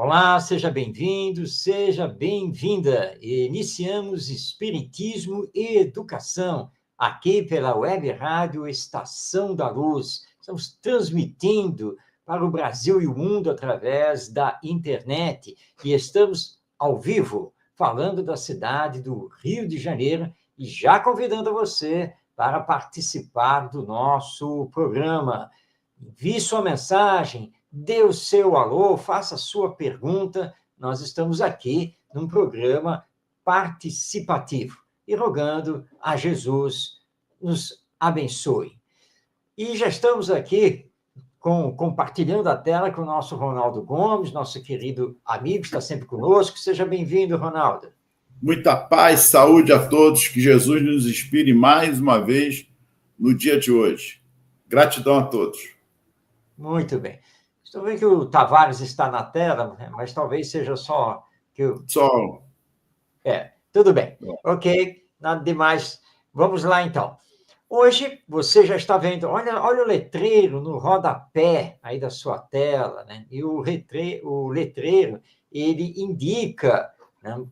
Olá, seja bem-vindo, seja bem-vinda. Iniciamos Espiritismo e Educação, aqui pela Web Rádio Estação da Luz. Estamos transmitindo para o Brasil e o mundo através da internet e estamos ao vivo, falando da cidade do Rio de Janeiro e já convidando você para participar do nosso programa. Envie sua mensagem, dê o seu alô, faça a sua pergunta. Nós estamos aqui num programa participativo e rogando a Jesus nos abençoe. E já estamos aqui compartilhando a tela com o nosso Ronaldo Gomes, nosso querido amigo, está sempre conosco. Seja bem-vindo, Ronaldo. Muita paz, saúde a todos, que Jesus nos inspire mais uma vez no dia de hoje. Gratidão a todos. Muito bem. Estou vendo que o Tavares está na tela, mas talvez seja só que eu... Só. Tudo bem. Ok, nada demais. Vamos lá, então. Hoje, você já está vendo, olha o letreiro no rodapé aí da sua tela, né? E o letreiro, ele indica, né,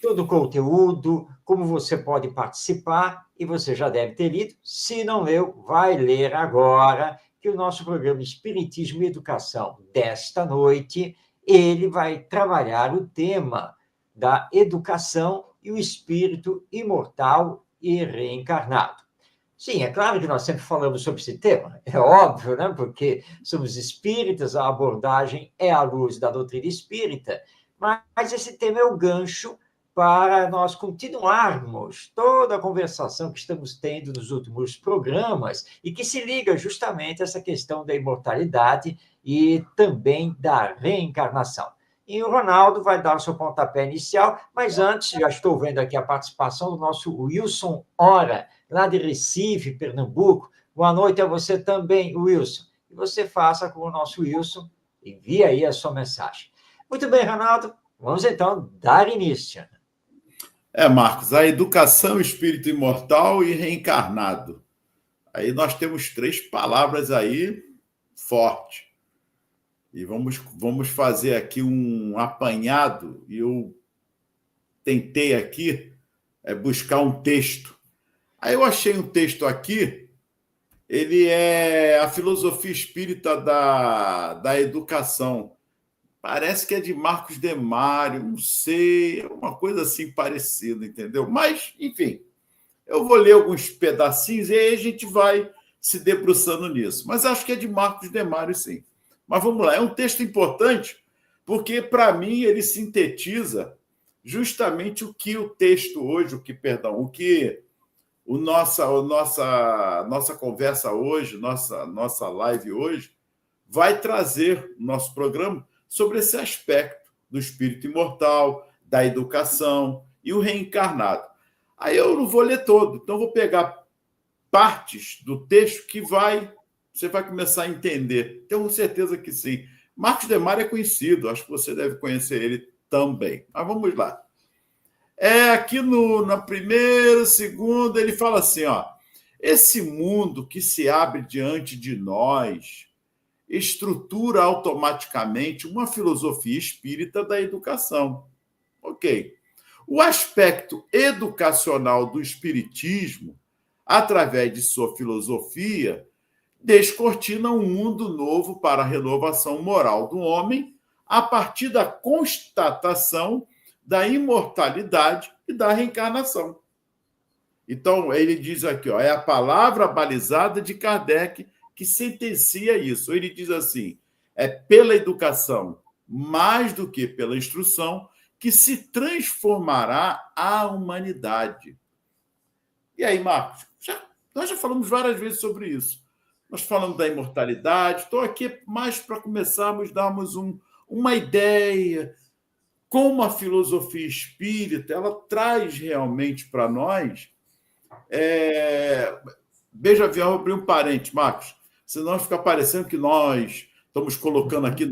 todo o conteúdo, como você pode participar, e você já deve ter lido. Se não leu, vai ler agora, que o nosso programa Espiritismo e Educação desta noite, ele vai trabalhar o tema da educação e o espírito imortal e reencarnado. Sim, é claro que nós sempre falamos sobre esse tema, é óbvio, né? Porque somos espíritas, a abordagem é à luz da doutrina espírita, mas esse tema é o gancho para nós continuarmos toda a conversação que estamos tendo nos últimos programas e que se liga justamente a essa questão da imortalidade e também da reencarnação. E o Ronaldo vai dar o seu pontapé inicial, mas antes, já estou vendo aqui a participação do nosso Wilson Ora, lá de Recife, Pernambuco. Boa noite a você também, Wilson. E você faça com o nosso Wilson, envie aí a sua mensagem. Muito bem, Ronaldo, vamos então dar início. Marcos, a educação, espírito imortal e reencarnado. Aí nós temos 3 palavras aí fortes. E vamos fazer aqui um apanhado, e eu tentei aqui buscar um texto. Aí eu achei um texto aqui, ele é a filosofia espírita da educação. Parece que é de Marcos Demário, não sei, é uma coisa assim parecida, entendeu? Mas, enfim, eu vou ler alguns pedacinhos e aí a gente vai se debruçando nisso. Mas acho que é de Marcos Demário, sim. Mas vamos lá, é um texto importante, porque, para mim, ele sintetiza justamente o que o texto hoje, o que nossa conversa hoje, nossa live hoje, vai trazer no nosso programa sobre esse aspecto do espírito imortal, da educação e o reencarnado. Aí eu não vou ler todo, então vou pegar partes do texto que você vai começar a entender. Tenho certeza que sim. Marcos Demário é conhecido, acho que você deve conhecer ele também. Mas vamos lá. Aqui na primeira, segunda, ele fala assim, ó, esse mundo que se abre diante de nós estrutura automaticamente uma filosofia espírita da educação. Ok. O aspecto educacional do espiritismo, através de sua filosofia, descortina um mundo novo para a renovação moral do homem a partir da constatação da imortalidade e da reencarnação. Então, ele diz aqui, ó, é a palavra balizada de Kardec que sentencia isso. Ele diz assim, é pela educação, mais do que pela instrução, que se transformará a humanidade. E aí, Marcos, nós já falamos várias vezes sobre isso. Nós falamos da imortalidade, estou aqui mais para começarmos a darmos uma ideia, como a filosofia espírita ela traz realmente para nós. Veja, eu abri um parente, Marcos, senão fica parecendo que nós estamos colocando aqui,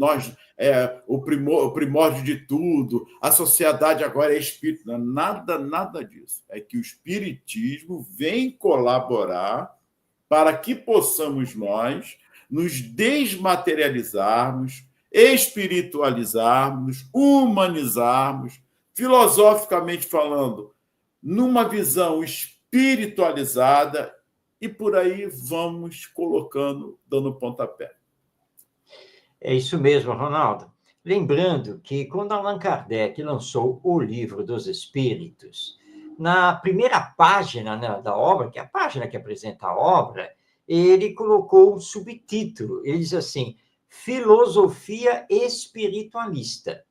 o primórdio de tudo, a sociedade agora é espírita. Nada disso. É que o espiritismo vem colaborar para que possamos nós nos desmaterializarmos, espiritualizarmos, humanizarmos, filosoficamente falando, numa visão espiritualizada, e por aí vamos colocando, dando pontapé. É isso mesmo, Ronaldo. Lembrando que quando Allan Kardec lançou o Livro dos Espíritos, na primeira página, né, da obra, que é a página que apresenta a obra, ele colocou um subtítulo. Ele diz assim: Filosofia Espiritualista.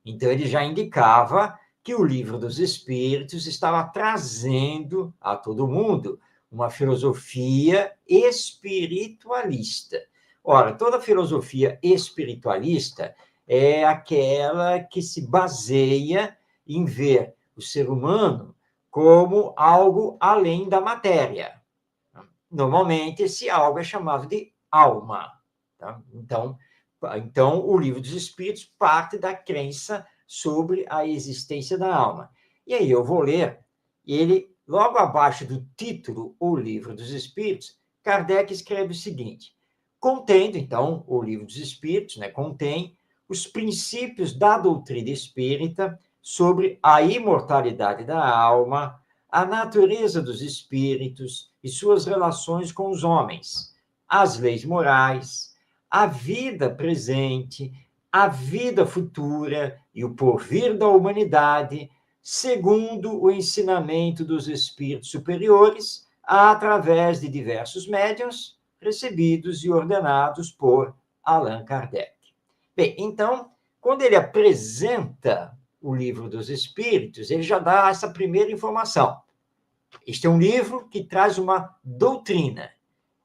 Então, ele já indicava que o Livro dos Espíritos estava trazendo a todo mundo uma filosofia espiritualista. Ora, toda filosofia espiritualista é aquela que se baseia em ver o ser humano como algo além da matéria. Normalmente, esse algo é chamado de alma. Tá? Então, o Livro dos Espíritos parte da crença sobre a existência da alma. E aí eu vou ler, ele, logo abaixo do título, O Livro dos Espíritos, Kardec escreve o seguinte: contendo, então, o Livro dos Espíritos, né, contém os princípios da doutrina espírita sobre a imortalidade da alma, a natureza dos espíritos e suas relações com os homens, as leis morais, a vida presente, a vida futura e o porvir da humanidade, segundo o ensinamento dos espíritos superiores, através de diversos médiuns recebidos e ordenados por Allan Kardec. Bem, então, quando ele apresenta o Livro dos Espíritos, ele já dá essa primeira informação. Este é um livro que traz uma doutrina.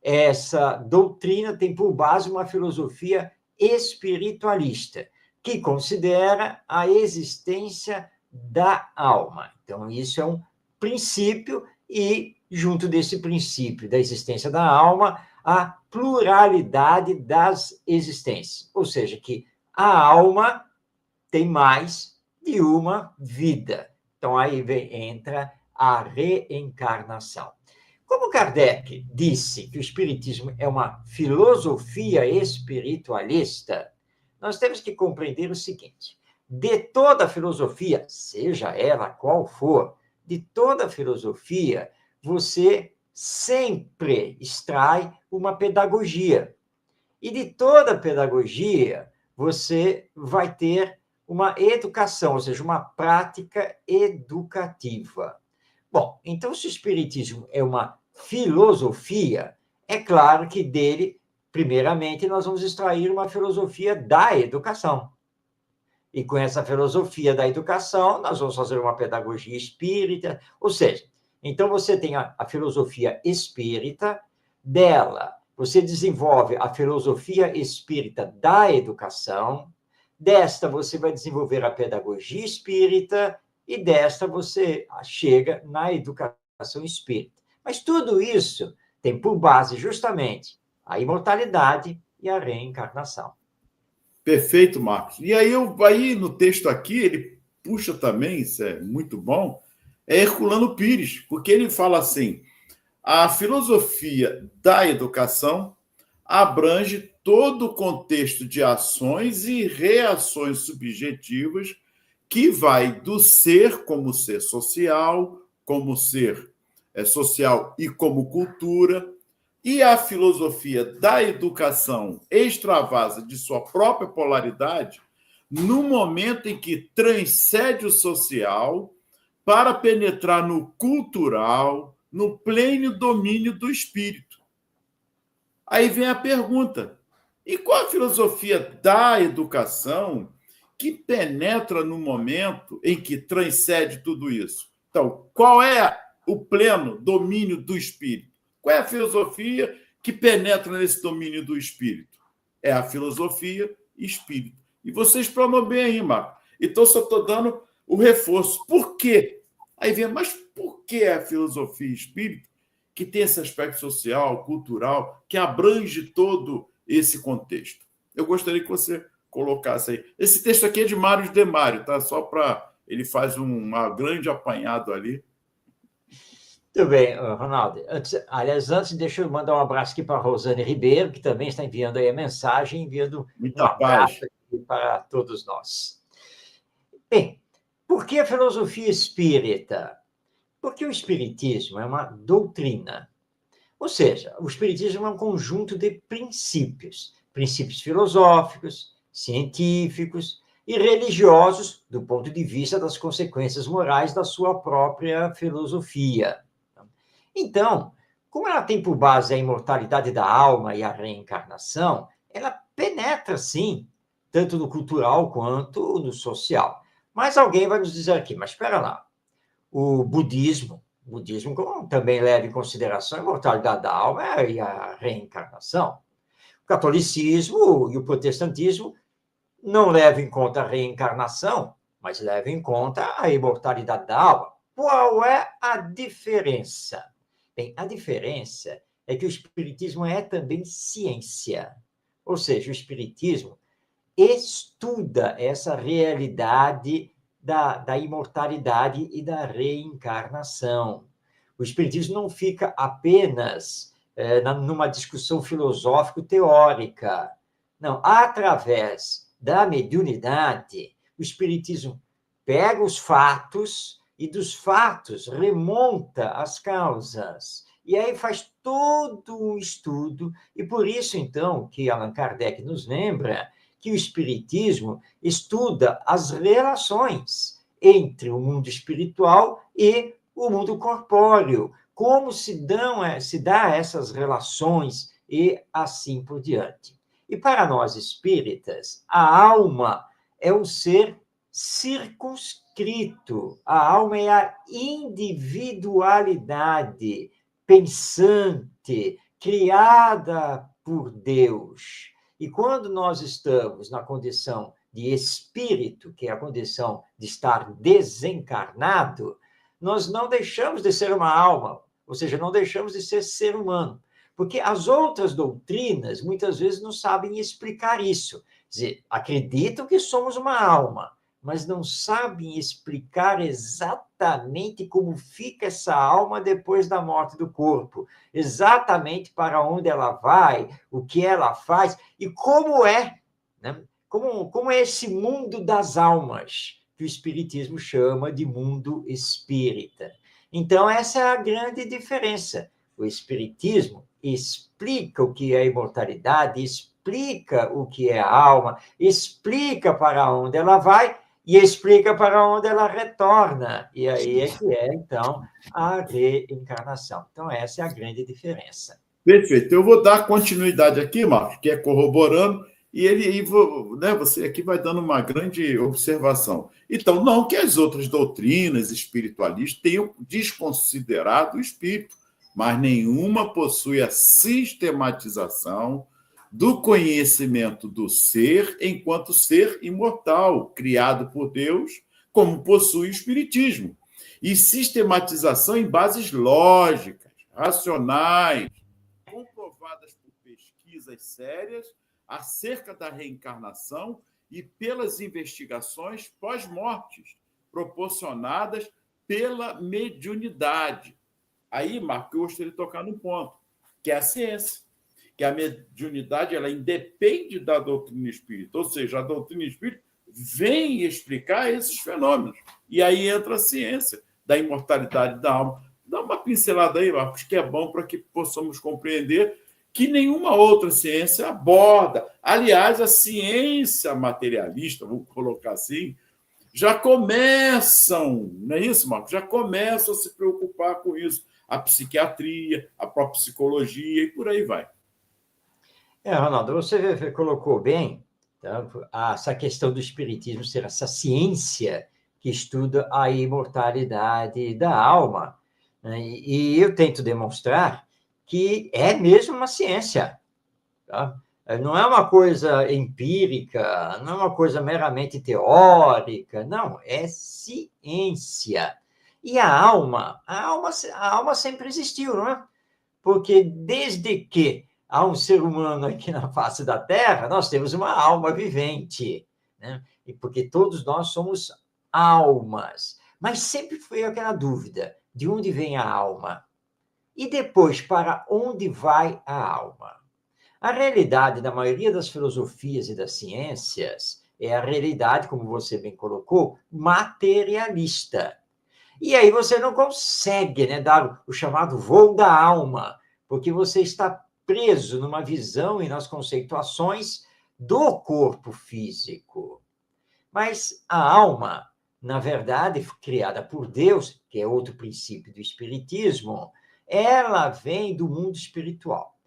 Essa doutrina tem por base uma filosofia espiritualista, que considera a existência da alma. Então, isso é um princípio, e, junto desse princípio da existência da alma, a pluralidade das existências. Ou seja, que a alma tem mais de uma vida. Então, aí entra a reencarnação. Como Kardec disse que o Espiritismo é uma filosofia espiritualista, nós temos que compreender o seguinte: de toda filosofia, seja ela qual for, de toda filosofia, você sempre extrai uma pedagogia. E de toda pedagogia, você vai ter uma educação, ou seja, uma prática educativa. Bom, então, se o Espiritismo é uma filosofia, é claro que dele, primeiramente, nós vamos extrair uma filosofia da educação. E com essa filosofia da educação, nós vamos fazer uma pedagogia espírita, ou seja, então você tem a filosofia espírita, dela você desenvolve a filosofia espírita da educação, desta você vai desenvolver a pedagogia espírita, e desta você chega na educação espírita. Mas tudo isso tem por base justamente a imortalidade e a reencarnação. Perfeito, Marcos. E aí no texto aqui, ele puxa também, isso é muito bom, é Herculano Pires, porque ele fala assim: a filosofia da educação abrange todo o contexto de ações e reações subjetivas que vai do ser como ser social, como ser social e como cultura, e a filosofia da educação extravasa de sua própria polaridade no momento em que transcende o social para penetrar no cultural, no pleno domínio do espírito. Aí vem a pergunta: e qual a filosofia da educação que penetra no momento em que transcende tudo isso? Então, qual é o pleno domínio do espírito? Qual é a filosofia que penetra nesse domínio do espírito? É a filosofia espírita. E você explanou bem aí, Marco. Então, só estou dando o reforço. Por quê? Aí vem, mas por que a filosofia espírita, que tem esse aspecto social, cultural, que abrange todo esse contexto? Eu gostaria que você colocasse aí. Esse texto aqui é de Mário de Mário, tá? Só para... Ele faz um grande apanhado ali. Muito bem, Ronaldo. Antes, deixa eu mandar um abraço aqui para a Rosane Ribeiro, que também está enviando aí a mensagem, enviando Muita um abraço paz. para todos nós. Bem, por que a filosofia espírita? Porque o espiritismo é uma doutrina. Ou seja, o espiritismo é um conjunto de princípios, princípios filosóficos, científicos e religiosos, do ponto de vista das consequências morais da sua própria filosofia. Então, como ela tem por base a imortalidade da alma e a reencarnação, ela penetra, sim, tanto no cultural quanto no social. Mas alguém vai nos dizer aqui, mas espera lá, o budismo também leva em consideração a imortalidade da alma e a reencarnação. O catolicismo e o protestantismo não levam em conta a reencarnação, mas levam em conta a imortalidade da alma. Qual é a diferença? Bem, a diferença é que o espiritismo é também ciência. Ou seja, o espiritismo estuda essa realidade da imortalidade e da reencarnação. O espiritismo não fica apenas numa discussão filosófico-teórica. Não, através da mediunidade, o espiritismo pega os fatos e dos fatos remonta as causas. E aí faz todo um estudo, e por isso, então, que Allan Kardec nos lembra que o espiritismo estuda as relações entre o mundo espiritual e o mundo corpóreo, como se dá essas relações e assim por diante. E para nós espíritas, a alma é um ser circunscrito. A alma é a individualidade pensante, criada por Deus. E quando nós estamos na condição de espírito, que é a condição de estar desencarnado, nós não deixamos de ser uma alma, ou seja, não deixamos de ser ser humano. Porque as outras doutrinas, muitas vezes, não sabem explicar isso. Quer dizer, acreditam que somos uma alma, mas não sabem explicar exatamente como fica essa alma depois da morte do corpo, exatamente para onde ela vai, o que ela faz e como é, né? Como é esse mundo das almas, que o Espiritismo chama de mundo espírita. Então, essa é a grande diferença. O Espiritismo explica o que é a imortalidade, explica o que é a alma, explica para onde ela vai, e explica para onde ela retorna. E aí é que é, então, a reencarnação. Então, essa é a grande diferença. Perfeito. Eu vou dar continuidade aqui, Marcos, que é corroborando, você aqui vai dando uma grande observação. Então, não que as outras doutrinas espiritualistas tenham desconsiderado o espírito, mas nenhuma possui a sistematização do conhecimento do ser enquanto ser imortal, criado por Deus, como possui o Espiritismo. E sistematização em bases lógicas, racionais, comprovadas por pesquisas sérias acerca da reencarnação e pelas investigações pós-mortes, proporcionadas pela mediunidade. Aí, Marco, eu gostaria de tocar num ponto, que é a ciência. Que a mediunidade ela independe da doutrina espírita, ou seja, a doutrina espírita vem explicar esses fenômenos. E aí entra a ciência da imortalidade da alma. Dá uma pincelada aí, Marcos, que é bom para que possamos compreender que nenhuma outra ciência aborda. Aliás, a ciência materialista, vou colocar assim, já começam, não é isso, Marcos? Já começam a se preocupar com isso. A psiquiatria, a própria psicologia e por aí vai. Ronaldo, você colocou bem, tá? Essa questão do espiritismo ser essa ciência que estuda a imortalidade da alma. Né? E eu tento demonstrar que é mesmo uma ciência. Tá? Não é uma coisa empírica, não é uma coisa meramente teórica, não, é ciência. E a alma sempre existiu, não é? Porque desde que há um ser humano aqui na face da Terra, nós temos uma alma vivente, né? E porque todos nós somos almas. Mas sempre foi aquela dúvida: de onde vem a alma? E depois, para onde vai a alma? A realidade da maioria das filosofias e das ciências é a realidade, como você bem colocou, materialista. E aí você não consegue, né, dar o chamado voo da alma, porque você está preso numa visão e nas conceituações do corpo físico. Mas a alma, na verdade, criada por Deus, que é outro princípio do espiritismo, ela vem do mundo espiritual.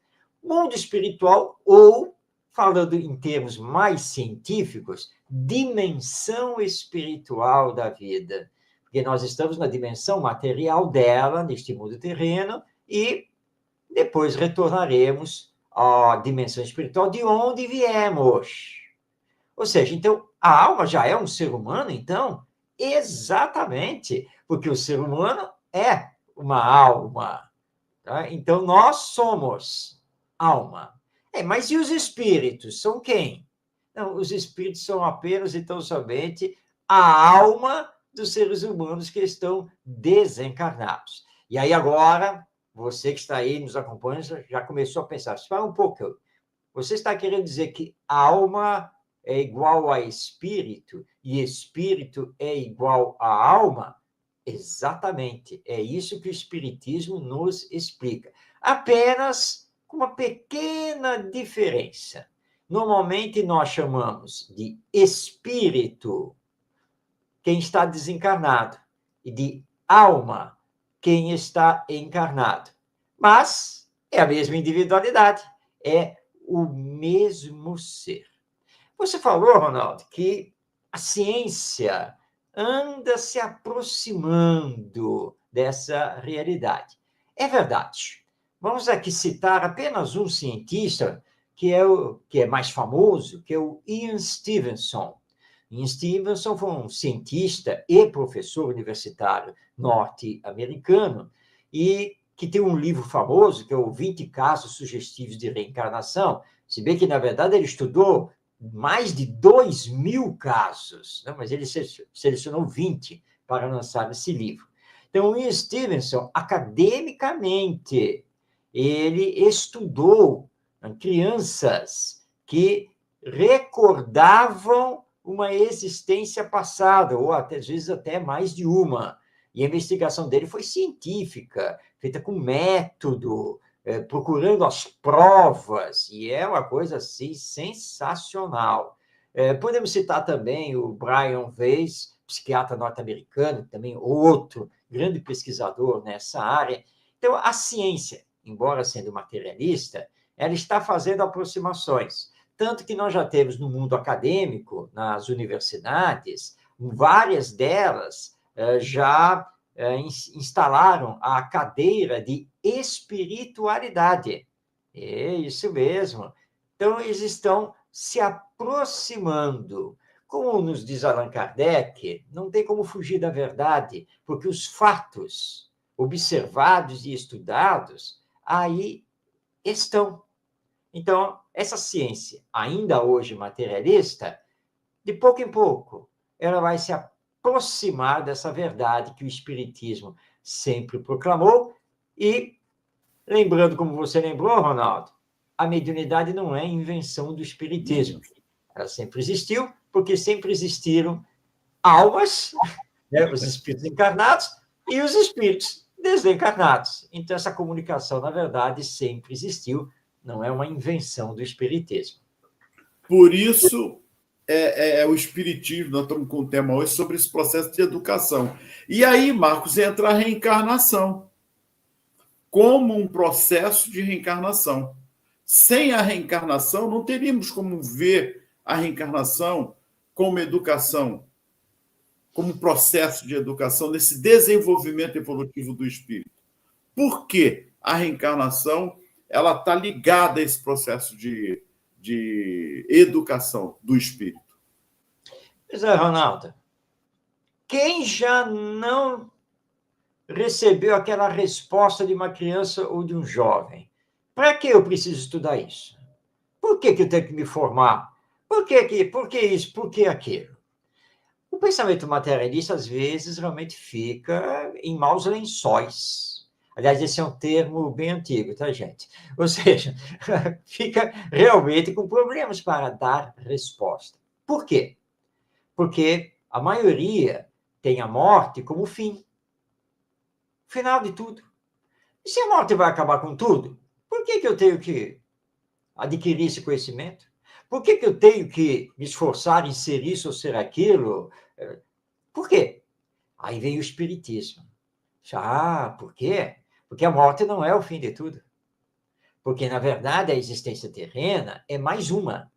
Mundo espiritual, ou, falando em termos mais científicos, dimensão espiritual da vida. Porque nós estamos na dimensão material dela, neste mundo terreno, e depois retornaremos à dimensão espiritual de onde viemos. Ou seja, então, a alma já é um ser humano, então? Exatamente, porque o ser humano é uma alma. Tá? Então, nós somos alma. Mas e os espíritos? São quem? Não, os espíritos são apenas e tão somente a alma dos seres humanos que estão desencarnados. E aí agora, você que está aí nos acompanhando, já começou a pensar, espera um pouco, você está querendo dizer que alma é igual a espírito e espírito é igual a alma? Exatamente, é isso que o Espiritismo nos explica. Apenas com uma pequena diferença. Normalmente nós chamamos de espírito quem está desencarnado e de alma quem está encarnado. Mas é a mesma individualidade, é o mesmo ser. Você falou, Ronaldo, que a ciência anda se aproximando dessa realidade. É verdade. Vamos aqui citar apenas um cientista que é mais famoso, que é o Ian Stevenson. Ian Stevenson foi um cientista e professor universitário norte-americano e que tem um livro famoso, que é o 20 Casos Sugestivos de Reencarnação, se bem que, na verdade, ele estudou mais de 2.000 casos, né? Mas ele selecionou 20 para lançar esse livro. Então, o Ian Stevenson, academicamente, ele estudou crianças que recordavam uma existência passada, ou até, às vezes até mais de uma. E a investigação dele foi científica, feita com método, procurando as provas, e é uma coisa assim sensacional. Podemos citar também o Brian Weiss, psiquiatra norte-americano, também outro grande pesquisador nessa área. Então, a ciência, embora sendo materialista, ela está fazendo aproximações. Tanto que nós já temos no mundo acadêmico, nas universidades, várias delas já instalaram a cadeira de espiritualidade. É isso mesmo. Então, eles estão se aproximando. Como nos diz Allan Kardec, não tem como fugir da verdade, porque os fatos observados e estudados aí estão. Então, essa ciência, ainda hoje materialista, de pouco em pouco, ela vai se aproximar dessa verdade que o Espiritismo sempre proclamou. E, lembrando, como você lembrou, Ronaldo, a mediunidade não é invenção do Espiritismo. Ela sempre existiu, porque sempre existiram almas, né, os espíritos encarnados e os espíritos desencarnados. Então, essa comunicação, na verdade, sempre existiu, não é uma invenção do Espiritismo. Por isso, o Espiritismo, nós estamos com um tema hoje sobre esse processo de educação. E aí, Marcos, entra a reencarnação como um processo de reencarnação. Sem a reencarnação, não teríamos como ver a reencarnação como educação, como processo de educação, nesse desenvolvimento evolutivo do espírito. Por que a reencarnação ela está ligada a esse processo de educação do espírito? Pois é, Ronaldo. Quem já não recebeu aquela resposta de uma criança ou de um jovem? Para que eu preciso estudar isso? Por que eu tenho que me formar? Por que isso? Por que aquilo? O pensamento materialista, às vezes, realmente fica em maus lençóis. Aliás, esse é um termo bem antigo, tá, gente? Ou seja, fica realmente com problemas para dar resposta. Por quê? Porque a maioria tem a morte como fim. Final de tudo. E se a morte vai acabar com tudo, por que eu tenho que adquirir esse conhecimento? Por que eu tenho que me esforçar em ser isso ou ser aquilo? Por quê? Aí vem o Espiritismo. Por quê? Porque a morte não é o fim de tudo. Porque, na verdade, a existência terrena é mais uma.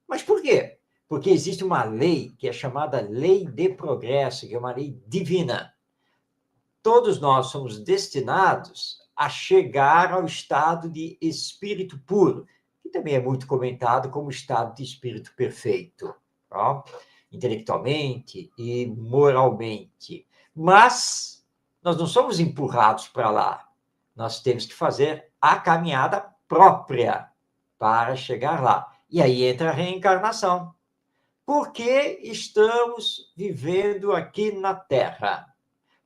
Mas por quê? Porque existe uma lei que é chamada lei de progresso, que é uma lei divina. Todos nós somos destinados a chegar ao estado de espírito puro, que também é muito comentado como estado de espírito perfeito, ó, intelectualmente e moralmente. Mas nós não somos empurrados para lá. Nós temos que fazer a caminhada própria para chegar lá. E aí entra a reencarnação. Por que estamos vivendo aqui na Terra?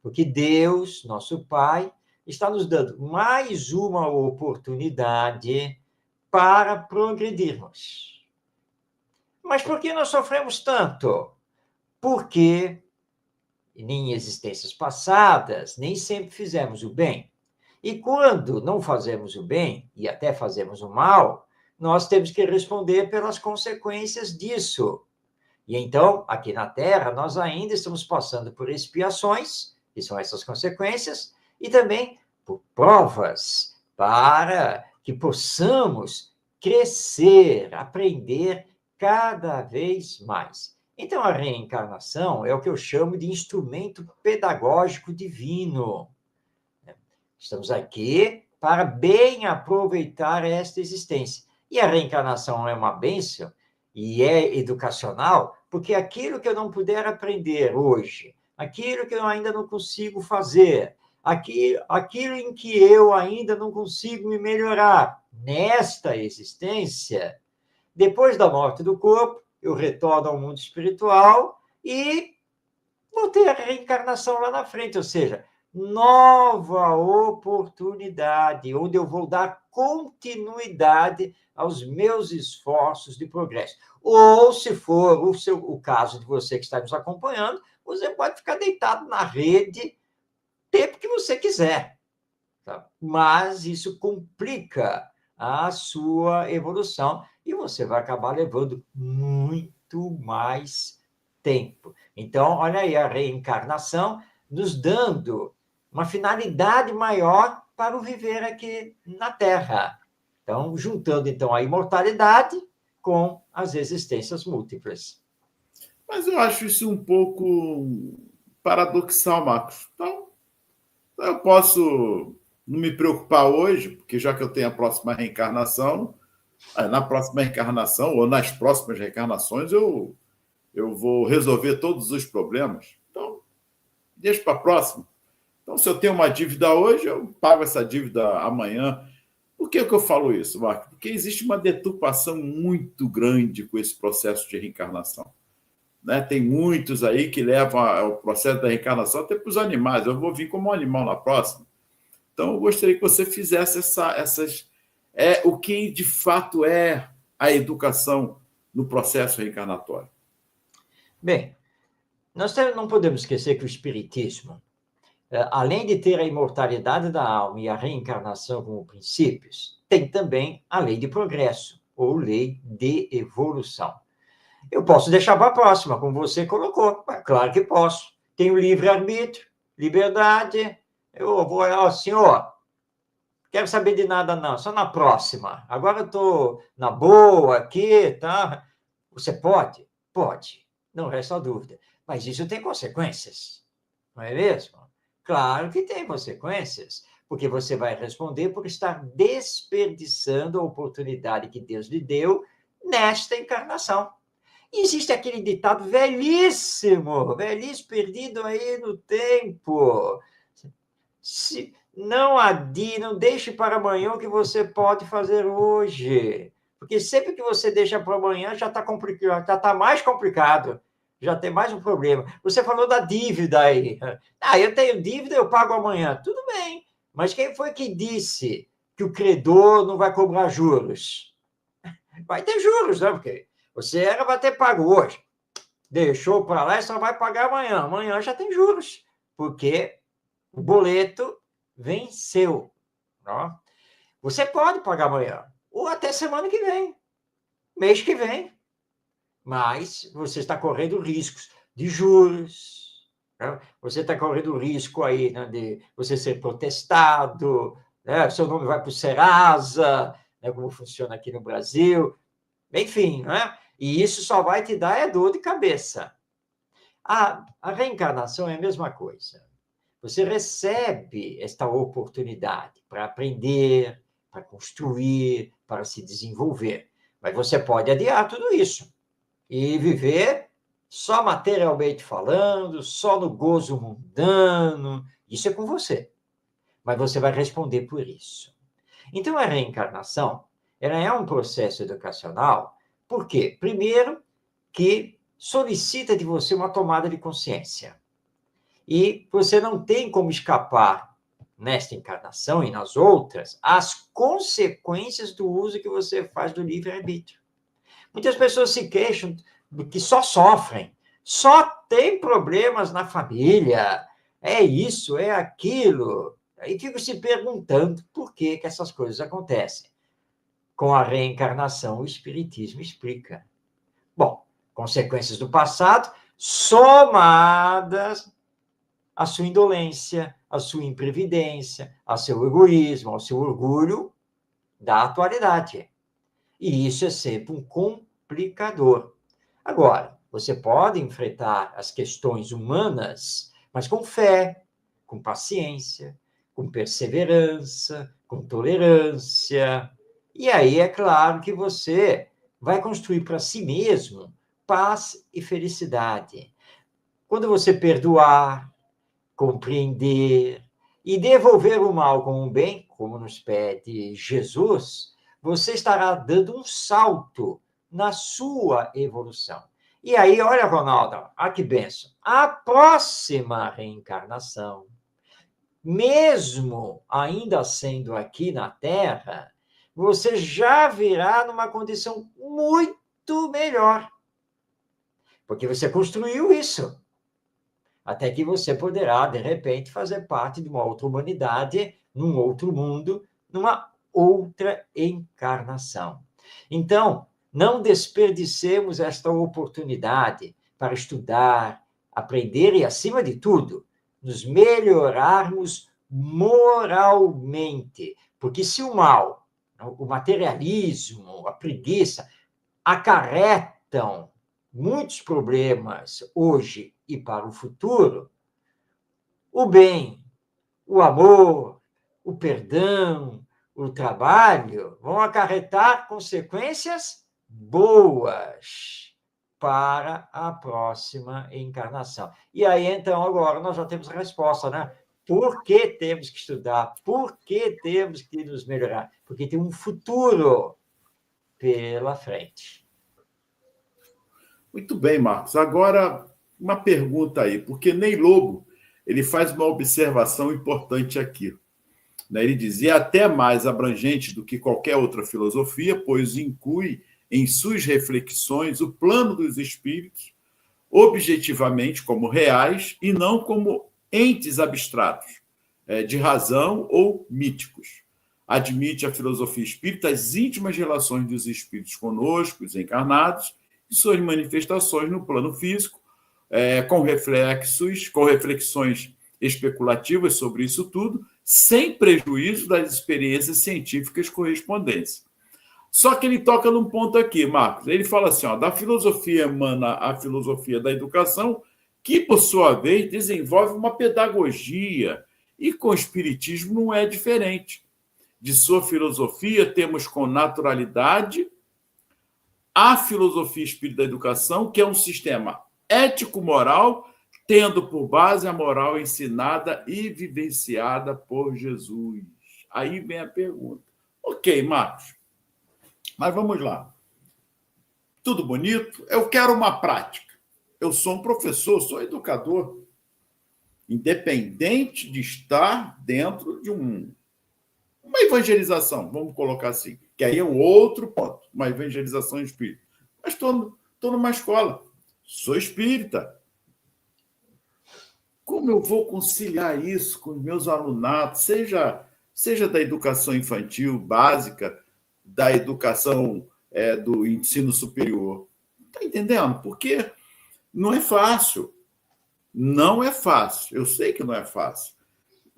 Porque Deus, nosso Pai, está nos dando mais uma oportunidade para progredirmos. Mas por que nós sofremos tanto? Porque em existências passadas nem sempre fizemos o bem. E quando não fazemos o bem, e até fazemos o mal, nós temos que responder pelas consequências disso. E então, aqui na Terra, nós ainda estamos passando por expiações, que são essas consequências, e também por provas, para que possamos crescer, aprender cada vez mais. Então, a reencarnação é o que eu chamo de instrumento pedagógico divino. Estamos aqui para bem aproveitar esta existência. E a reencarnação é uma bênção e é educacional, porque aquilo que eu não puder aprender hoje, aquilo que eu ainda não consigo fazer, aquilo em que eu ainda não consigo me melhorar nesta existência, depois da morte do corpo, eu retorno ao mundo espiritual e vou ter a reencarnação lá na frente, ou seja, nova oportunidade, onde eu vou dar continuidade aos meus esforços de progresso. Ou, se for o caso de você que está nos acompanhando, você pode ficar deitado na rede o tempo que você quiser. Tá? Mas isso complica a sua evolução e você vai acabar levando muito mais tempo. Então, olha aí a reencarnação nos dando uma finalidade maior para o viver aqui na Terra. Então, juntando então a imortalidade com as existências múltiplas. Mas eu acho isso um pouco paradoxal, Marcos. Então, eu posso não me preocupar hoje, porque já que eu tenho a próxima reencarnação, na próxima reencarnação ou nas próximas reencarnações eu vou resolver todos os problemas. Então, deixa para a próxima. Então, se eu tenho uma dívida hoje, eu pago essa dívida amanhã. Por que eu falo isso, Marcos? Porque existe uma deturpação muito grande com esse processo de reencarnação. Né? Tem muitos aí que levam o processo da reencarnação até para os animais. Eu vou vir como um animal na próxima. Então, eu gostaria que você fizesse essas... o que, de fato, é a educação no processo reencarnatório. Bem, nós não podemos esquecer que o Espiritismo, além de ter a imortalidade da alma e a reencarnação como princípios, tem também a lei de progresso, ou lei de evolução. Eu posso deixar para a próxima, como você colocou. Claro que posso. Tenho livre-arbítrio, liberdade. Eu vou, senhor, quero saber de nada não, só na próxima. Agora eu estou na boa aqui, tá? Você pode? Pode, não resta dúvida. Mas isso tem consequências, não é mesmo? Claro que tem consequências, porque você vai responder por estar desperdiçando a oportunidade que Deus lhe deu nesta encarnação. E existe aquele ditado velhíssimo, perdido aí no tempo. Não adie, não deixe para amanhã o que você pode fazer hoje. Porque sempre que você deixa para amanhã, já está complicado, já está mais complicado. Já tem mais um problema. Você falou da dívida aí. Eu tenho dívida, eu pago amanhã. Tudo bem. Mas quem foi que disse que o credor não vai cobrar juros? Vai ter juros, né? Porque você vai ter pago hoje. deixou para lá e só vai pagar amanhã. Amanhã já tem juros, porque o boleto venceu. Ó. Você pode pagar amanhã, ou até semana que vem, mês que vem, mas você está correndo riscos de juros, né? Você está correndo risco aí, né, de você ser protestado, né? Seu nome vai para o Serasa, né, como funciona aqui no Brasil, enfim, né? E isso só vai te dar dor de cabeça. A reencarnação é a mesma coisa. Você recebe esta oportunidade para aprender, para construir, para se desenvolver. Mas você pode adiar tudo isso e viver só materialmente falando, só no gozo mundano. Isso é com você. Mas você vai responder por isso. Então, a reencarnação, ela é um processo educacional. Por quê? Primeiro, que solicita de você uma tomada de consciência. E você não tem como escapar, nesta encarnação e nas outras, as consequências do uso que você faz do livre-arbítrio. Muitas pessoas se queixam que só sofrem, só tem problemas na família, é isso, é aquilo. Aí fico se perguntando por que essas coisas acontecem. Com a reencarnação, o Espiritismo explica. Bom, consequências do passado somadas à sua indolência, à sua imprevidência, ao seu egoísmo, ao seu orgulho da atualidade. E isso é sempre um complicador. Agora, você pode enfrentar as questões humanas, mas com fé, com paciência, com perseverança, com tolerância. E aí é claro que você vai construir para si mesmo paz e felicidade. Quando você perdoar, compreender e devolver o mal com o bem, como nos pede Jesus, você estará dando um salto na sua evolução. E aí, olha, Ronaldo, que benção. A próxima reencarnação, mesmo ainda sendo aqui na Terra, você já virá numa condição muito melhor. Porque você construiu isso. Até que você poderá, de repente, fazer parte de uma outra humanidade, num outro mundo, numa outra encarnação. Então, não desperdicemos esta oportunidade para estudar, aprender e, acima de tudo, nos melhorarmos moralmente. Porque se o mal, o materialismo, a preguiça, acarretam muitos problemas hoje e para o futuro, o bem, o amor, o perdão, o trabalho vão acarretar consequências boas para a próxima encarnação. E aí, então, agora nós já temos a resposta, né? Por que temos que estudar? Por que temos que nos melhorar? Porque tem um futuro pela frente. Muito bem, Marcos. Agora, uma pergunta aí, porque Ney Lobo ele faz uma observação importante aqui. Ele dizia até mais abrangente do que qualquer outra filosofia, pois inclui em suas reflexões o plano dos espíritos, objetivamente como reais e não como entes abstratos, de razão ou míticos. Admite a filosofia espírita as íntimas relações dos espíritos conosco, os encarnados, e suas manifestações no plano físico, com reflexões especulativas sobre isso tudo, sem prejuízo das experiências científicas correspondentes. Só que ele toca num ponto aqui, Marcos. Ele fala assim, da filosofia emana a filosofia da educação, que, por sua vez, desenvolve uma pedagogia, e com o espiritismo não é diferente. De sua filosofia, temos com naturalidade a filosofia espírita da educação, que é um sistema ético-moral, tendo por base a moral ensinada e vivenciada por Jesus. Aí vem a pergunta. Ok, Marcos, mas vamos lá. Tudo bonito? Eu quero uma prática. Eu sou um professor, sou educador, independente de estar dentro de uma evangelização, vamos colocar assim, que aí é um outro ponto, uma evangelização espírita. Mas estou numa escola. Sou espírita. Como eu vou conciliar isso com os meus alunados, seja da educação infantil básica, da educação do ensino superior? Está entendendo? Porque não é fácil. Não é fácil. Eu sei que não é fácil.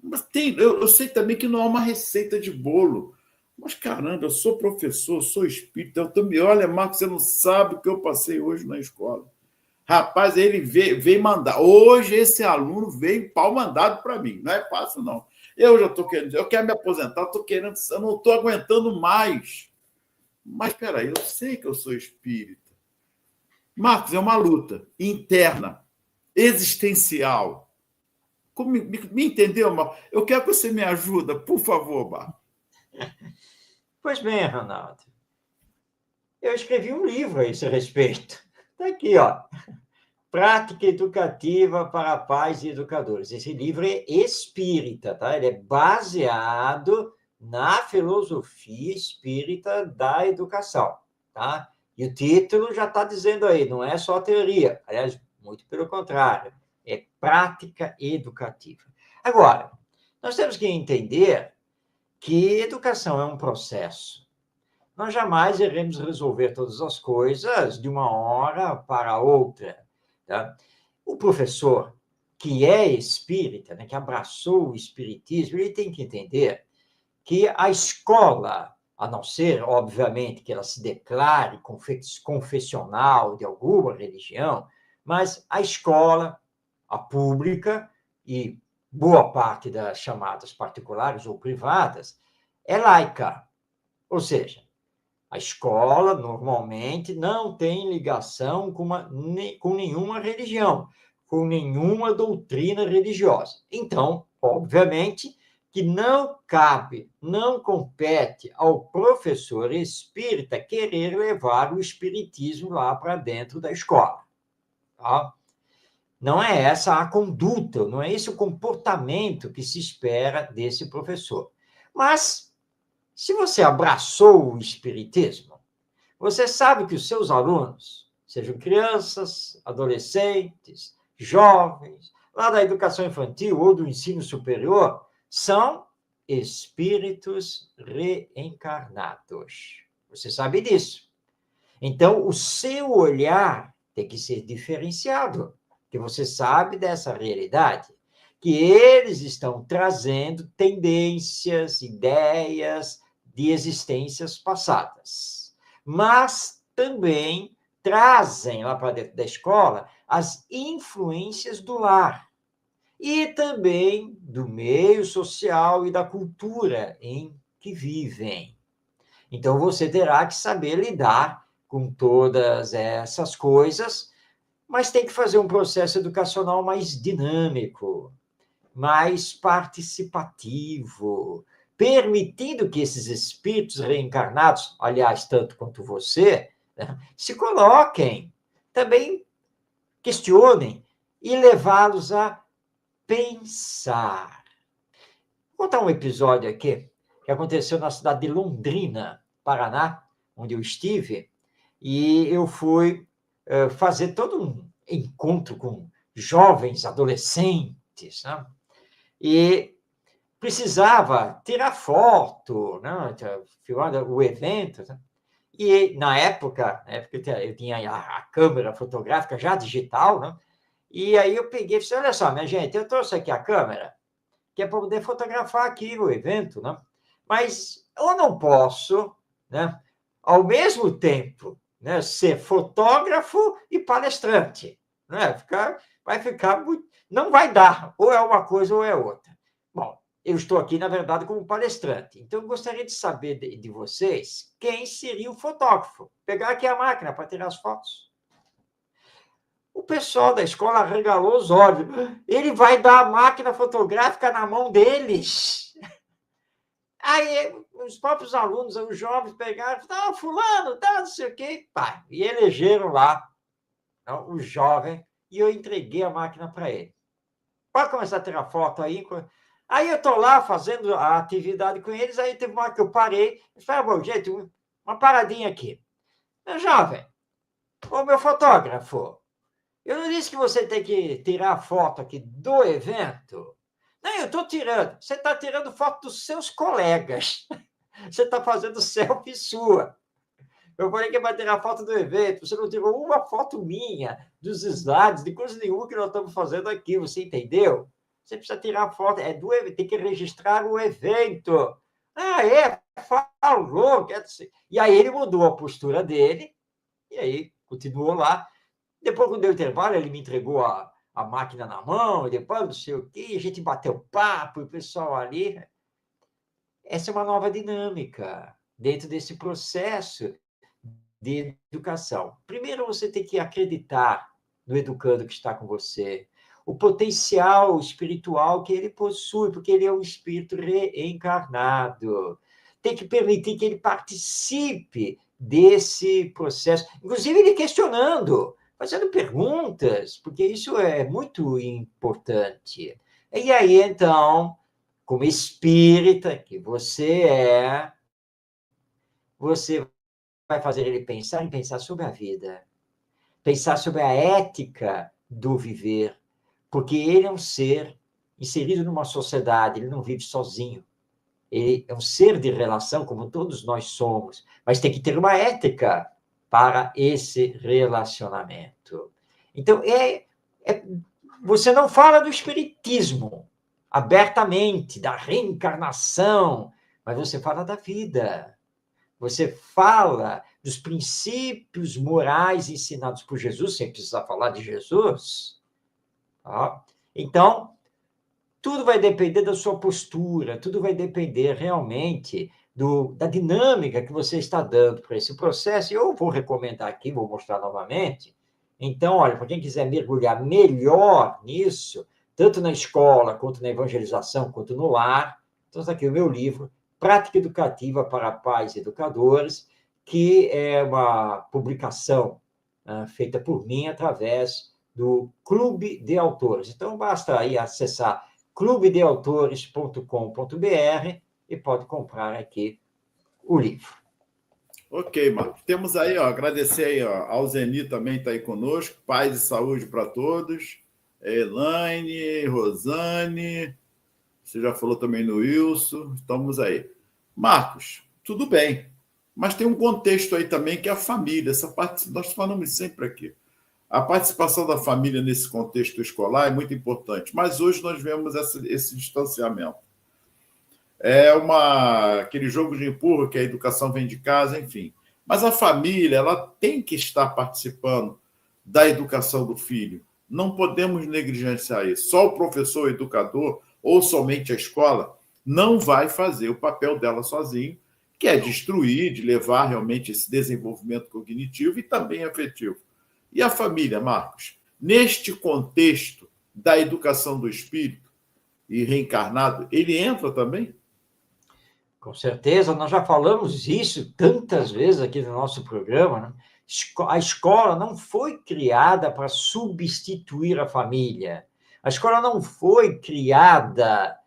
Mas eu sei também que não há uma receita de bolo. Mas, caramba, eu sou professor, sou espírita. Eu também, olha, Marcos, você não sabe o que eu passei hoje na escola. Rapaz, ele veio mandar. Hoje esse aluno veio pau mandado para mim. Não é fácil, não. Eu já estou querendo, eu quero me aposentar, eu não estou aguentando mais. Mas, peraí, eu sei que eu sou espírita. Marcos, é uma luta interna, existencial. Me entendeu, Marcos? Eu quero que você me ajude, por favor, Marcos. Pois bem, Ronaldo. Eu escrevi um livro a esse respeito. Está aqui, ó. Prática Educativa para Pais e Educadores. Esse livro é espírita, tá? Ele é baseado na filosofia espírita da educação, tá? E o título já está dizendo aí, não é só teoria. Aliás, muito pelo contrário, é prática educativa. Agora, nós temos que entender que educação é um processo. Nós jamais iremos resolver todas as coisas de uma hora para outra. Tá? O professor que é espírita, né, que abraçou o espiritismo, ele tem que entender que a escola, a não ser, obviamente, que ela se declare confessional de alguma religião, mas a escola, a pública e boa parte das chamadas particulares ou privadas, é laica. Ou seja, a escola, normalmente, não tem ligação com nenhuma religião, com nenhuma doutrina religiosa. Então, obviamente, que não cabe, não compete ao professor espírita querer levar o espiritismo lá para dentro da escola. Tá? Não é essa a conduta, não é esse o comportamento que se espera desse professor. Mas, se você abraçou o espiritismo, você sabe que os seus alunos, sejam crianças, adolescentes, jovens, lá da educação infantil ou do ensino superior, são espíritos reencarnados. Você sabe disso. Então, o seu olhar tem que ser diferenciado, que você sabe dessa realidade, que eles estão trazendo tendências, ideias de existências passadas, mas também trazem lá para dentro da escola as influências do lar e também do meio social e da cultura em que vivem. Então, você terá que saber lidar com todas essas coisas, mas tem que fazer um processo educacional mais dinâmico, mais participativo, permitindo que esses espíritos reencarnados, aliás, tanto quanto você, né, se coloquem, também questionem e levá-los a pensar. Vou contar um episódio aqui que aconteceu na cidade de Londrina, Paraná, onde eu estive, e eu fui fazer todo um encontro com jovens, adolescentes, né? E precisava tirar foto, né? Filmar o evento. Né? E na época eu tinha a câmera fotográfica já digital, né? E aí eu peguei e disse, olha só, minha gente, eu trouxe aqui a câmera, que é para poder fotografar aqui o evento, né? Mas eu não posso, né, ao mesmo tempo, né, ser fotógrafo e palestrante. Né? Vai ficar muito... Não vai dar, ou é uma coisa ou é outra. Bom, eu estou aqui, na verdade, como palestrante. Então, eu gostaria de saber de vocês quem seria o fotógrafo. Pegar aqui a máquina para tirar as fotos. O pessoal da escola arregalou os olhos. Ele vai dar a máquina fotográfica na mão deles. Aí os próprios alunos, os jovens, pegaram e falaram, fulano, tá, não sei o quê. Pá, e elegeram lá o jovem e eu entreguei a máquina para ele. Pode começar a tirar foto aí. Aí eu estou lá fazendo a atividade com eles, aí teve uma hora que eu parei e falei, bom, gente, uma paradinha aqui. Meu jovem, ô meu fotógrafo, Eu não disse que você tem que tirar a foto aqui do evento. Não, eu estou tirando. Você está tirando foto dos seus colegas. Você está fazendo selfie sua. Eu falei que vai tirar foto do evento. Você não tirou uma foto minha, dos slides, de coisa nenhuma que nós estamos fazendo aqui. Você entendeu? Você precisa tirar foto. É do evento, tem que registrar o evento. Ah, é? Falou. E aí ele mudou a postura dele, e aí continuou lá. Depois, quando deu intervalo, ele me entregou a máquina na mão, e depois não sei o quê, a gente bateu papo, e o pessoal ali. Essa é uma nova dinâmica dentro desse processo de educação. Primeiro, você tem que acreditar no educando que está com você, o potencial espiritual que ele possui, porque ele é um espírito reencarnado. Tem que permitir que ele participe desse processo, inclusive ele questionando, fazendo perguntas, porque isso é muito importante. E aí, então, como espírita que você vai fazer ele pensar sobre a vida, pensar sobre a ética do viver, porque ele é um ser inserido numa sociedade, ele não vive sozinho. Ele é um ser de relação, como todos nós somos, mas tem que ter uma ética para esse relacionamento. Então, você não fala do espiritismo abertamente, da reencarnação, mas você fala da vida. Você fala dos princípios morais ensinados por Jesus, sem precisar falar de Jesus. Tá? Então, tudo vai depender da sua postura, tudo vai depender realmente da dinâmica que você está dando para esse processo. E eu vou recomendar aqui, vou mostrar novamente. Então, olha, para quem quiser mergulhar melhor nisso, tanto na escola, quanto na evangelização, quanto no lar, então está aqui o meu livro, Prática Educativa para Pais e Educadores, que é uma publicação feita por mim através do Clube de Autores. Então, basta aí acessar clubedeautores.com.br e pode comprar aqui o livro. Ok, Marcos. Temos aí, ó, agradecer aí, ó, ao Zeni também está aí conosco, paz e saúde para todos. Elaine, Rosane, você já falou também no Wilson, estamos aí. Marcos, tudo bem, mas tem um contexto aí também que é a família, essa parte nós falamos sempre aqui. A participação da família nesse contexto escolar é muito importante, mas hoje nós vemos esse distanciamento. É aquele jogo de empurra que a educação vem de casa, enfim. Mas a família, ela tem que estar participando da educação do filho. Não podemos negligenciar isso. Só o professor, o educador, ou somente a escola, não vai fazer o papel dela sozinho, que é de instruir, de levar realmente esse desenvolvimento cognitivo e também afetivo. E a família, Marcos? Neste contexto da educação do espírito e reencarnado, ele entra também? Com certeza, nós já falamos isso tantas vezes aqui no nosso programa, né? A escola não foi criada para substituir a família. A escola não foi criada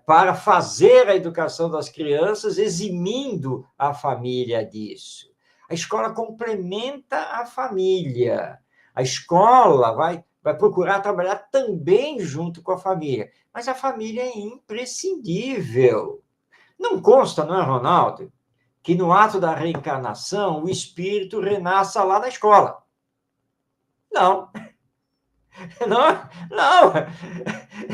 para fazer a educação das crianças, eximindo a família disso. A escola complementa a família. A escola vai procurar trabalhar também junto com a família, mas a família é imprescindível. Não consta, não é, Ronaldo, que no ato da reencarnação o espírito renasça lá na escola. Não. Não, não.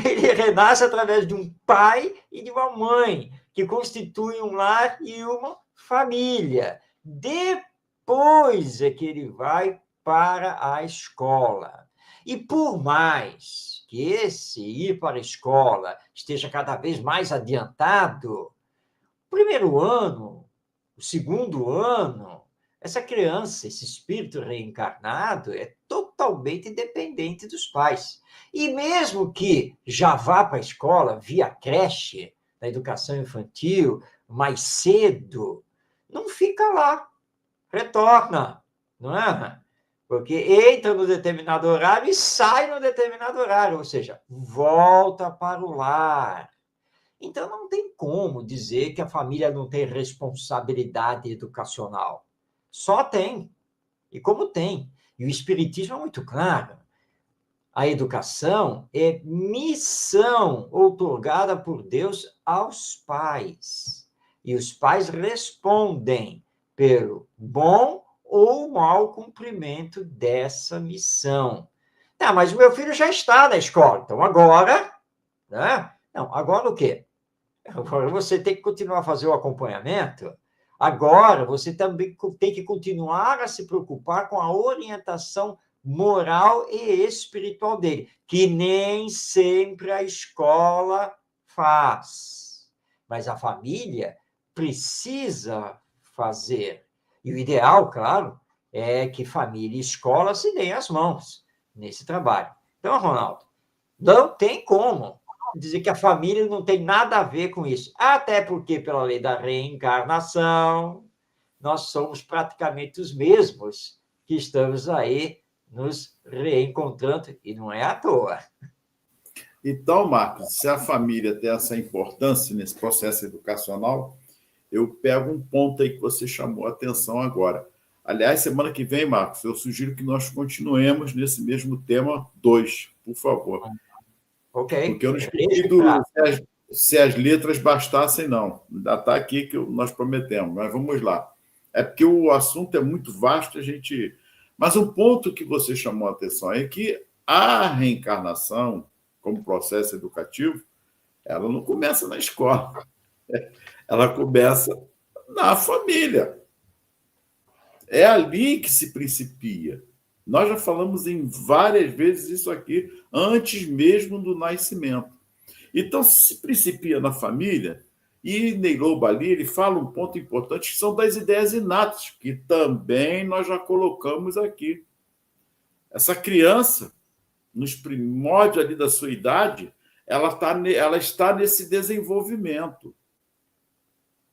Ele renasce através de um pai e de uma mãe, que constituem um lar e uma família. Depois é que ele vai para a escola. E por mais que esse ir para a escola esteja cada vez mais adiantado, primeiro ano, o segundo ano, essa criança, esse espírito reencarnado é totalmente dependente dos pais. E mesmo que já vá para a escola via creche, da educação infantil, mais cedo, não fica lá, retorna, não é? Porque entra no determinado horário e sai no determinado horário, ou seja, volta para o lar. Então, não tem como dizer que a família não tem responsabilidade educacional. Só tem. E como tem. E o Espiritismo é muito claro. A educação é missão outorgada por Deus aos pais. E os pais respondem pelo bom ou mau cumprimento dessa missão. Ah, mas o meu filho já está na escola, então agora... Né? Não, agora o quê? Agora você tem que continuar a fazer o acompanhamento. Agora você também tem que continuar a se preocupar com a orientação moral e espiritual dele, que nem sempre a escola faz. Mas a família precisa fazer. E o ideal, claro, é que família e escola se deem as mãos nesse trabalho. Então, Ronaldo, não tem como dizer que a família não tem nada a ver com isso. Até porque, pela lei da reencarnação, nós somos praticamente os mesmos que estamos aí nos reencontrando, e não é à toa. Então, Marcos, se a família tem essa importância nesse processo educacional, eu pego um ponto aí que você chamou a atenção agora. Aliás, semana que vem, Marcos, eu sugiro que nós continuemos nesse mesmo tema 2, por favor. Ok. Porque eu não expliquei se as letras bastassem, não. Ainda está aqui que nós prometemos, mas vamos lá. É porque o assunto é muito vasto, a gente... Mas um ponto que você chamou a atenção é que a reencarnação, como processo educativo, ela não começa na escola. Ela começa na família. É ali que se principia. Nós já falamos em várias vezes isso aqui, antes mesmo do nascimento. Então, se principia na família, e Ney Lobo ali, ele fala um ponto importante, que são das ideias inatas, que também nós já colocamos aqui. Essa criança, nos primórdios ali da sua idade, ela está nesse desenvolvimento.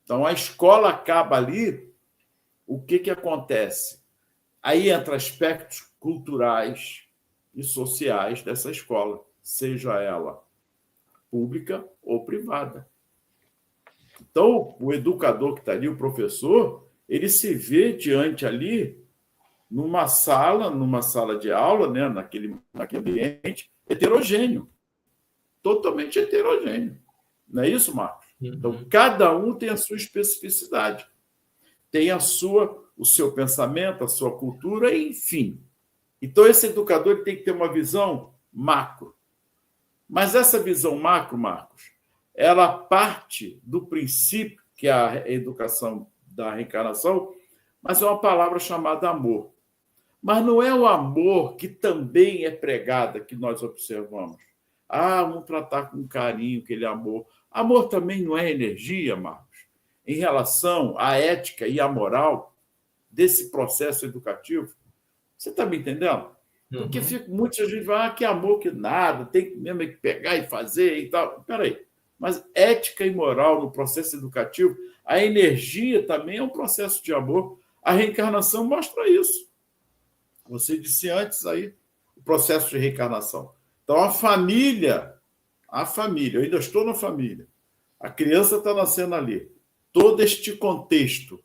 Então, a escola acaba ali, o que acontece? Aí entra aspectos culturais e sociais dessa escola, seja ela pública ou privada. Então, o educador que está ali, o professor, ele se vê diante ali, numa sala de aula, né, naquele ambiente heterogêneo, totalmente heterogêneo. Não é isso, Marcos? Então, cada um tem a sua especificidade, tem o seu pensamento, a sua cultura, enfim. Então, esse educador ele tem que ter uma visão macro. Mas essa visão macro, Marcos, ela parte do princípio, que é a educação da reencarnação, mas é uma palavra chamada amor. Mas não é o amor que também é pregada, que nós observamos. Vamos tratar com carinho aquele amor. Amor também não é energia, Marcos, em relação à ética e à moral desse processo educativo. Você está me entendendo? Porque muita gente vai, que amor, que nada, tem mesmo que pegar e fazer e tal. Espera aí. Mas ética e moral no processo educativo, a energia também é um processo de amor. A reencarnação mostra isso. Você disse antes aí o processo de reencarnação. Então, a família, eu ainda estou na família, a criança está nascendo ali. Todo este contexto,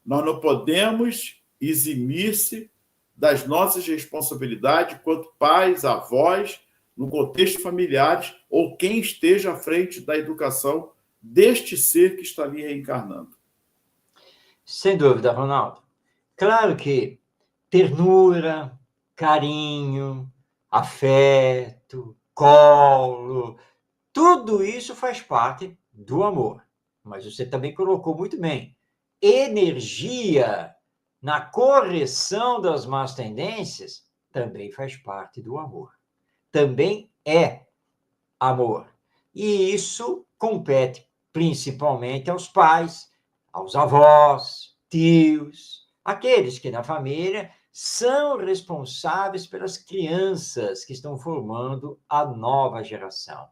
nós não podemos eximir-se das nossas responsabilidades quanto pais, avós, no contexto familiar, ou quem esteja à frente da educação deste ser que está ali reencarnando. Sem dúvida, Ronaldo. Claro que ternura, carinho, afeto, colo, tudo isso faz parte do amor. Mas você também colocou muito bem. Energia na correção das más tendências também faz parte do amor. Também é amor. E isso compete principalmente aos pais, aos avós, tios, aqueles que na família são responsáveis pelas crianças que estão formando a nova geração.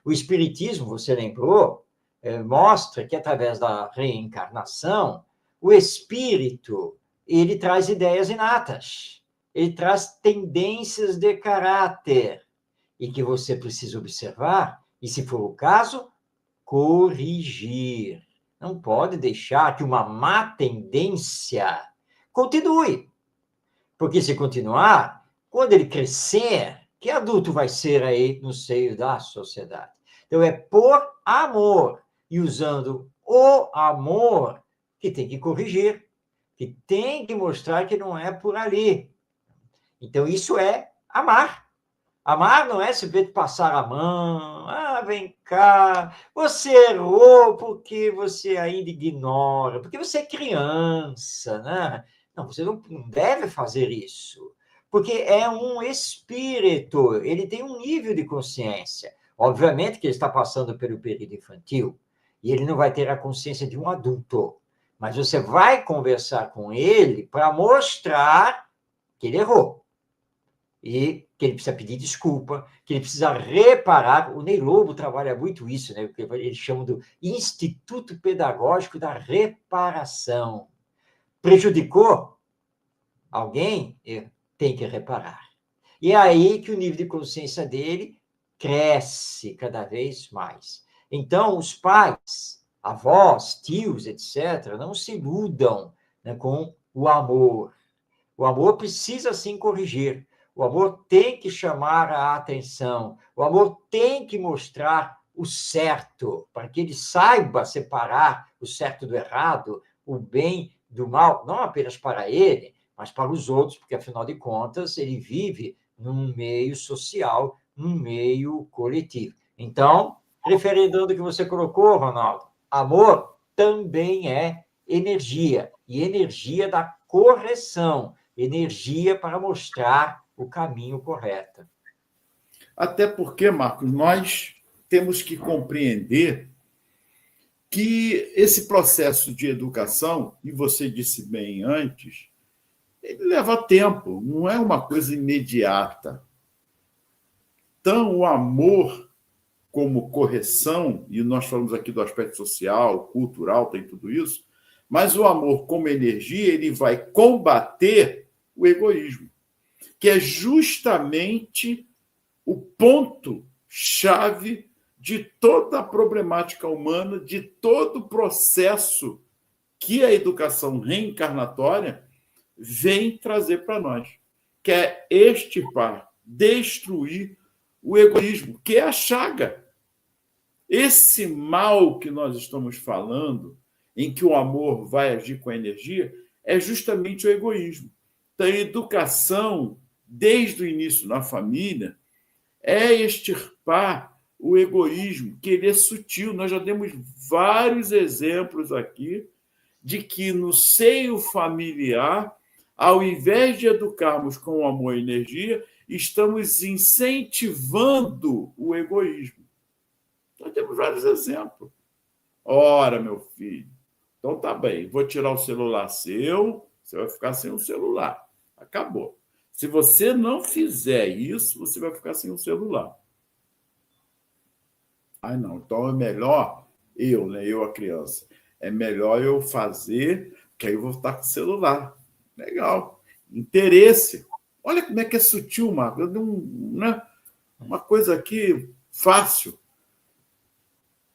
O Espiritismo, você lembrou, mostra que através da reencarnação, o espírito ele traz ideias inatas, ele traz tendências de caráter, e que você precisa observar, e se for o caso, corrigir. Não pode deixar que uma má tendência continue. Porque se continuar, quando ele crescer, que adulto vai ser aí no seio da sociedade? Então, é por amor, e usando o amor que tem que corrigir, que tem que mostrar que não é por ali. Então, isso é amar. Amar não é simplesmente passar a mão, vem cá, você errou porque você ainda ignora, porque você é criança, né? Não, você não deve fazer isso, porque é um espírito, ele tem um nível de consciência. Obviamente que ele está passando pelo período infantil, e ele não vai ter a consciência de um adulto, mas você vai conversar com ele para mostrar que ele errou. E que ele precisa pedir desculpa, que ele precisa reparar. O Ney Lobo trabalha muito isso, né? Que eles chamam do Instituto Pedagógico da Reparação. Prejudicou alguém? Tem que reparar. E é aí que o nível de consciência dele cresce cada vez mais. Então, os pais, avós, tios, etc., não se iludam, né, com o amor. O amor precisa, sim, corrigir. O amor tem que chamar a atenção. O amor tem que mostrar o certo, para que ele saiba separar o certo do errado, o bem do mal, não apenas para ele, mas para os outros, porque, afinal de contas, ele vive num meio social, num meio coletivo. Então, referendando o que você colocou, Ronaldo, amor também é energia, e energia da correção, energia para mostrar o caminho correto. Até porque, Marcos, nós temos que compreender que esse processo de educação, e você disse bem antes, ele leva tempo, não é uma coisa imediata. Então, o amor como correção, e nós falamos aqui do aspecto social, cultural, tem tudo isso, mas o amor como energia, ele vai combater o egoísmo, que é justamente o ponto-chave de toda a problemática humana, de todo o processo que a educação reencarnatória vem trazer para nós, que é extirpar, destruir o egoísmo, que é a chaga. Esse mal que nós estamos falando, em que o amor vai agir com a energia, é justamente o egoísmo. Então, a educação, desde o início na família, é extirpar o egoísmo, que ele é sutil. Nós já demos vários exemplos aqui de que no seio familiar, ao invés de educarmos com amor e energia, estamos incentivando o egoísmo. Nós temos vários exemplos. Ora, meu filho, então tá bem, vou tirar o celular seu, você vai ficar sem o celular. Acabou. Se você não fizer isso, você vai ficar sem o celular. Não, então é melhor eu, a criança, é melhor eu fazer, que aí eu vou estar com o celular. Legal. Interesse. Olha como é que é sutil, Marcos. Né? Uma coisa aqui fácil.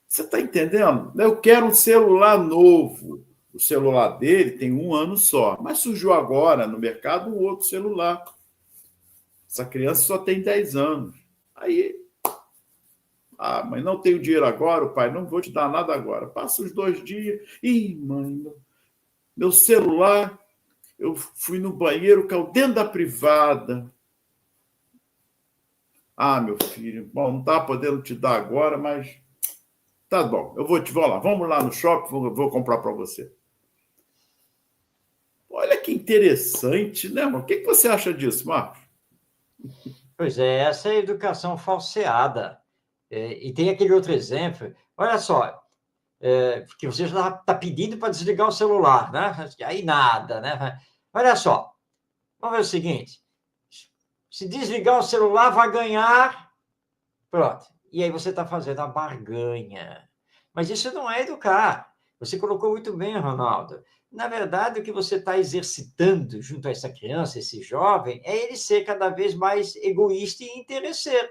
Você está entendendo? Eu quero um celular novo. O celular dele tem 1 ano só, mas surgiu agora no mercado um outro celular. Essa criança só tem 10 anos. Aí, mas não tenho dinheiro agora, o pai, não vou te dar nada agora. Passa os 2 dias. Ih, mãe, meu celular, eu fui no banheiro, caiu dentro da privada. Meu filho, bom, não está podendo te dar agora, mas tá bom, vou lá, vamos lá no shopping, vou comprar para você. Olha que interessante, né, mano? O que você acha disso, Marcos? Pois é, essa é a educação falseada. E tem aquele outro exemplo. Olha só, que você já está pedindo para desligar o celular, né? Aí nada, né? Olha só, vamos ver o seguinte: se desligar o celular, vai ganhar. Pronto. E aí você está fazendo a barganha. Mas isso não é educar. Você colocou muito bem, Ronaldo. Na verdade, o que você está exercitando junto a essa criança, esse jovem, é ele ser cada vez mais egoísta e interesseiro.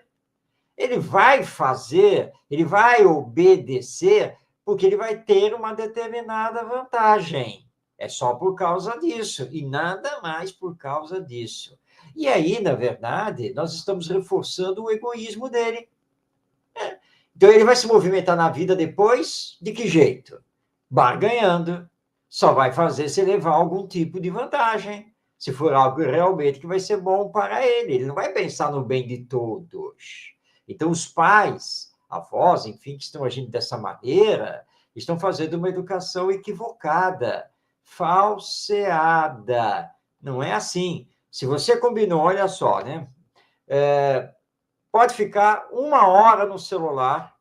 Ele vai fazer, ele vai obedecer, porque ele vai ter uma determinada vantagem. É só por causa disso, e nada mais por causa disso. E aí, na verdade, nós estamos reforçando o egoísmo dele. Então, ele vai se movimentar na vida depois, de que jeito? Barganhando. Só vai fazer se levar algum tipo de vantagem. Se for algo realmente que vai ser bom para ele. Ele não vai pensar no bem de todos. Então, os pais, avós, enfim, que estão agindo dessa maneira, estão fazendo uma educação equivocada, falseada. Não é assim. Se você combinou, olha só, né? Pode ficar 1 hora no celular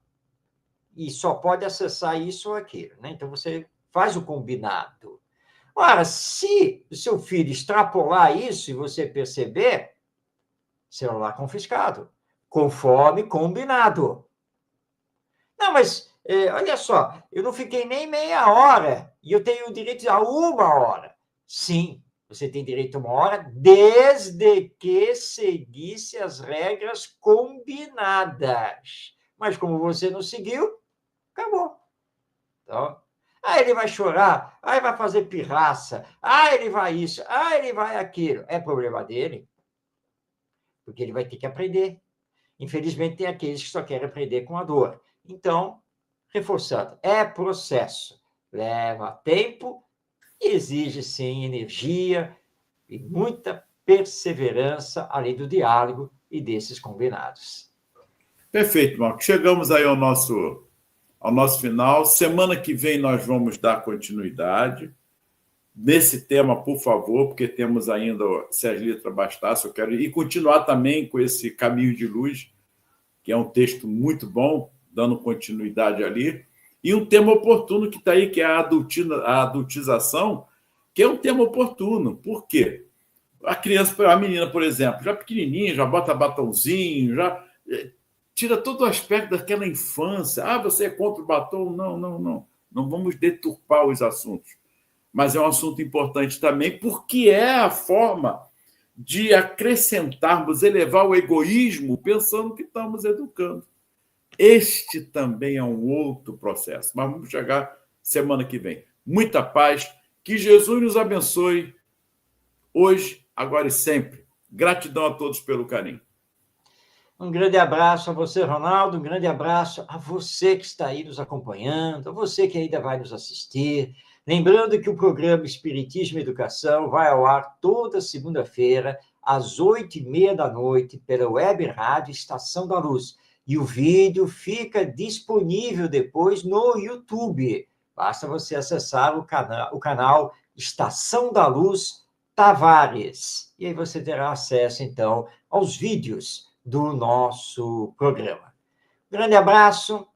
e só pode acessar isso ou aquilo, né? Então, você faz o combinado. Ora, se o seu filho extrapolar isso e você perceber, celular confiscado, conforme combinado. Não, mas olha só, eu não fiquei nem meia hora e eu tenho o direito a 1 hora. Sim, você tem direito a 1 hora desde que seguisse as regras combinadas. Mas como você não seguiu, acabou. Então, ele vai chorar, vai fazer pirraça, ele vai isso, ele vai aquilo. É problema dele, porque ele vai ter que aprender. Infelizmente, tem aqueles que só querem aprender com a dor. Então, reforçando, é processo. Leva tempo, exige, sim, energia e muita perseverança, além do diálogo e desses combinados. Perfeito, Marco. Chegamos aí ao nosso final. Semana que vem nós vamos dar continuidade nesse tema, por favor, porque temos ainda Sérgio Litra Bastácio, eu quero continuar também com esse Caminho de Luz, que é um texto muito bom, dando continuidade ali, e um tema oportuno que está aí, que é a adultização, que é um tema oportuno. Por quê? A menina, por exemplo, já pequenininha, já bota batonzinho, já tira todo o aspecto daquela infância. Você é contra o batom? Não, não, não. Não vamos deturpar os assuntos. Mas é um assunto importante também, porque é a forma de acrescentarmos, elevar o egoísmo, pensando que estamos educando. Este também é um outro processo, mas vamos chegar semana que vem. Muita paz, que Jesus nos abençoe hoje, agora e sempre. Gratidão a todos pelo carinho. Um grande abraço a você, Ronaldo, um grande abraço a você que está aí nos acompanhando, a você que ainda vai nos assistir. Lembrando que o programa Espiritismo e Educação vai ao ar toda segunda-feira, às 20h30 pela Web Rádio Estação da Luz. E o vídeo fica disponível depois no YouTube. Basta você acessar o canal Estação da Luz Tavares. E aí você terá acesso, então, aos vídeos do nosso programa. Grande abraço,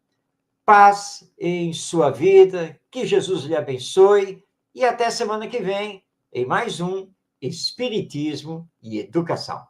paz em sua vida, que Jesus lhe abençoe e até semana que vem em mais um Espiritismo e Educação.